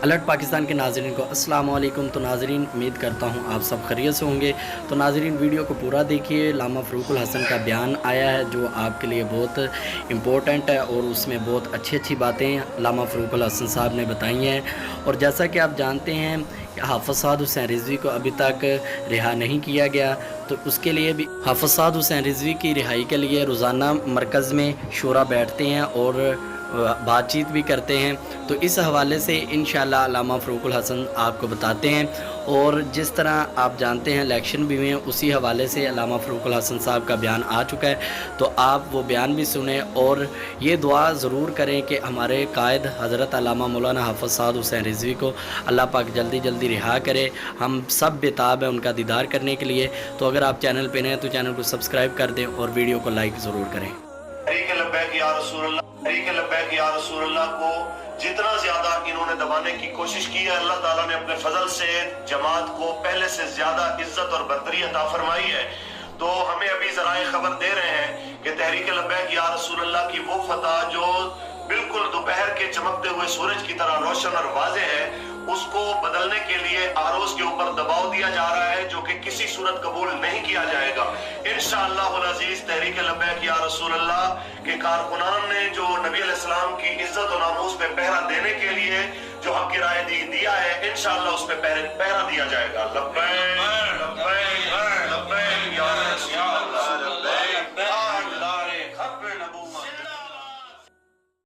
Alert Pakistan के नाज़रीन को अस्सलाम वालेकुम। तो नाज़रीन, उम्मीद करता हूँ आप सब खैरियत से होंगे। तो नाज़रीन, वीडियो को पूरा देखिए। लामा फ़ारूकुल हसन का बयान आया है जो आपके लिए बहुत इम्पोर्टेंट है और उसमें बहुत अच्छी अच्छी बातें लामा फ़ारूकुल हसन साहब ने बताई हैं। और जैसा कि आप जानते हैं कि हाफ़िज़ साद हुसैन रिज़वी को अभी तक रिहा नहीं किया गया, तो उसके लिए भी हाफ़िज़ साद हुसैन रिज़वी की रिहाई के लिए रोज़ाना मरकज़ में शूरा बैठते हैं और बातचीत भी करते हैं। तो इस हवाले से इंशाअल्लाह लामा फ़ारूकुल हसन आपको बताते हैं। और जिस तरह आप जानते हैं इलेक्शन भी हुए हैं, उसी हवाले से लामा फ़ारूकुल हसन साहब का बयान आ चुका है। तो आप वो बयान भी सुने और ये दुआ ज़रूर करें कि हमारे कायद हज़रत अल्लामा मौलाना हाफ़िज़ साद हुसैन रिज़वी को अल्लाह पाक जल्दी जल्दी रिहा करे। हम सब बेताब हैं उनका दीदार करने के लिए। तो अगर आप चैनल पे नए हैं तो चैनल को सब्सक्राइब कर दें और वीडियो को लाइक ज़रूर करें। या रसूलल्लाह को जितना ज्यादा इन्होंने दबाने की कोशिश की है, अल्लाह ताला ने अपने फजल से जमात को पहले से ज्यादा इज्जत और बरतरी अता फरमाई है। तो हमें अभी ज़राए खबर दे रहे हैं कि तहरीक लब्बैक या रसूलल्लाह की वो फतह जो बिल्कुल दोपहर के चमकते हुए सूरज की तरह रोशन और वाज़ेह है, उसको बदलने के लिए आरोज के ऊपर दबाव दिया जा रहा है, जो कि किसी सूरत कबूल नहीं किया जाएगा। इंशाअल्लाह अज़ीज़ तहरीक लब्बैक या रसूलल्लाह के कारकुनान ने जो नबी अलैहिस्सलाम की इज्जत और नामूस पे पहरा देने के लिए जो हक की राय दिया है, इंशाअल्लाह उस पे पहरा दिया जाएगा। लब्बैक